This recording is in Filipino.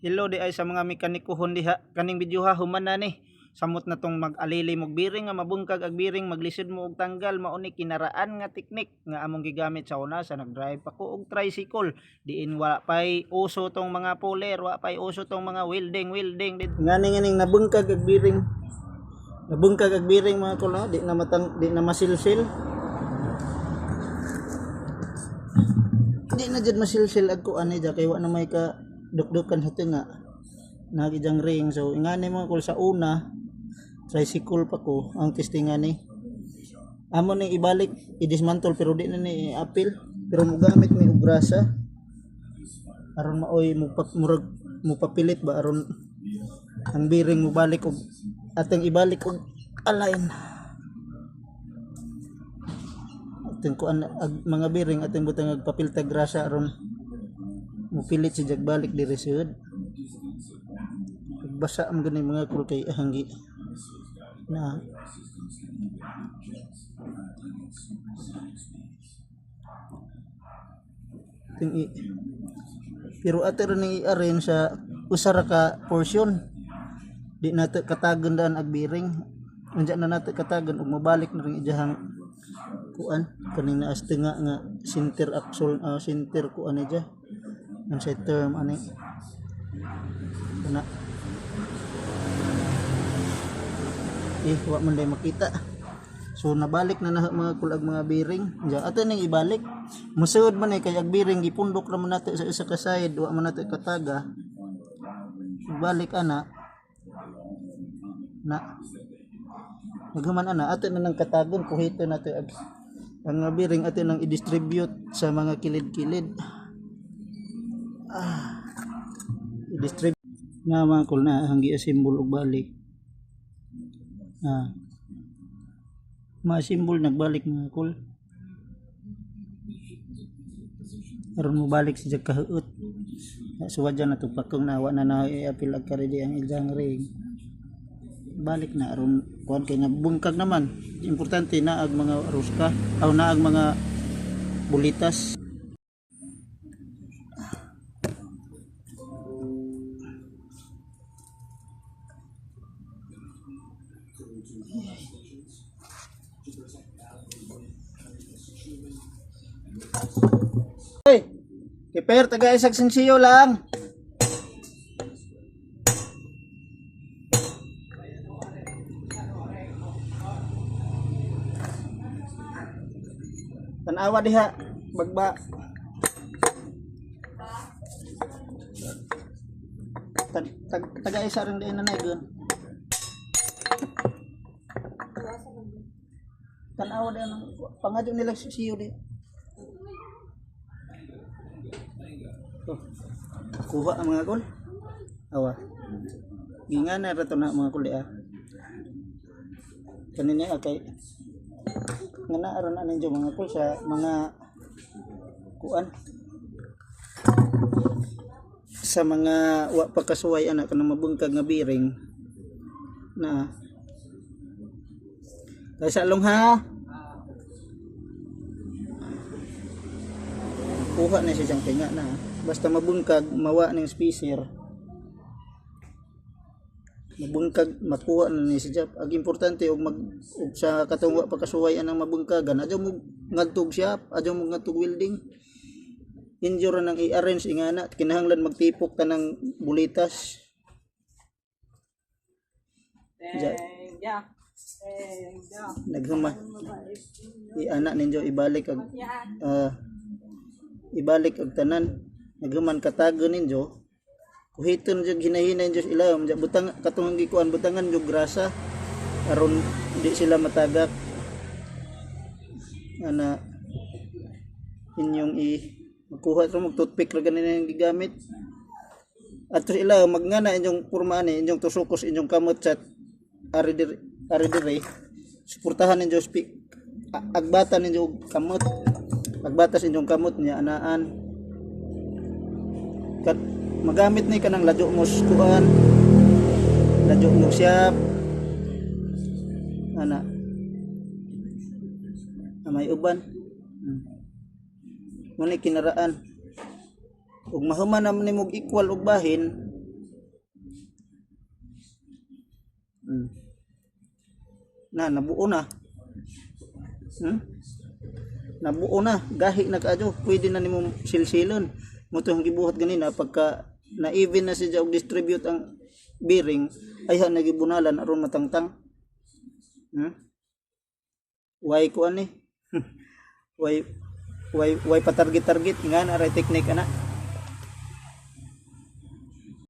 Hello di ay sa mga mekanikohon diha. Kaning video ha human na ni. Samot na tong mag-alili mog biring nga mabungkag ag biring maglisod mo og tanggal mao ni kinaraan nga teknik nga among gigamit sa una sa nagdrive pa ko og tricycle. Diin wala pay uso tong mga puller, wala pay uso tong mga welding dit. Ngani nabungkag ag biring. Nabungkag ag biring mga kulo, di na masilsil. Di na jud masilsil ag kuan ni kay wa na may ka dukdukan sa tinga nagijang ring. So ingani mo kung sa una tricycle pa ko ang testingan ni amo ni ibalik i-dismantle pero di na ni apil pero mogamit mi og grasa aron maoy mo papilit ba aron ang bearing mo balik og atong ibalik og align atong kuan mga bearing atong butang agpapiltag grasa aron mupilit si jagbalik diri sud basa ang ganay mga kul kay hanggi na tingi pero ato rin i-arrange sa usara ka portion di nato katagan daan ag bearing unya na nato katagan ug mabalik na ring ijahang kuan kaning naas tinga nga center axle center kuan ija ang sa term ani na wa man day makita so nabalik na mga kulag mga bearing ja ato ning ibalik musuod man kay ag bearing gipundok ra man nato sa isa ka side wa man nato kataga balik ana na naghuman ana ato na nang katagon kuhito nato ang bearing ato nang i-distribute sa mga kilid-kilid i-distribute nga mga kul na hanggi assemble og balik ma-assemble nagbalik mga kul aron mo balik sa kahuot suwadya na tupakong nawa na i-apil ag karidi ang ilang ring balik na aron kuan kay nabungkag naman importante na ag mga ruska aw na ag mga bulitas. Hey, kiper taga isag sensiyo lang. Tanawa diha bagba. Taga isa ring diin na gun. Tanawa diha pangadyo nila siyo di. Kuha ang mga kul awa gingan na rato na mga kul kanini okay nga na aron anin jo mga kul sa mga kuan sa mga wa pagkasuway anak kanang mabungkag nga bearing na sa long ha kuha na siya siyang tinga na basta mabungkag mawa ng spacer mabungkag makuha na ni siya ang importante og sa katong wa pagkasuwayan ang mabungkagan adyo mo ngadtog siya adyo mo ngadtog welding injure nang i-arrange ingana kinahanglan magtipok ta ng bulitas naghuma i-ana ninyo ibalik ag tanan naghuman katago ninyo kuhiton jud hinahinay ninyo ilawom butang katong gikuan butangan jud grasa aron di sila matagak ana inyong magkuha sa mag toothpick ra ganin gigamit at ilaw magngana inyong porma ani inyong tusukos inyong kamot sa ari dire suportahan ninyo agbatan ninyo kamot agbatas inyong kamot niya anaan magamit ni kanang ladyo mo kuan ladyo mo siyap ana may uban mo ni kinaraan ug mahuman naman nimog equal og bahin Hmm. Nabuo na. Hmm? Nabuo na, gahi na kaadyo, pwede na nimo silsilon. Mo tong gibuhat ganina pagka na-even na siya og distribute ang bearing ay ha nagibunalan aron matangtang. Hmm? Why ko ani? Why patarget-target nga na ray technique ana.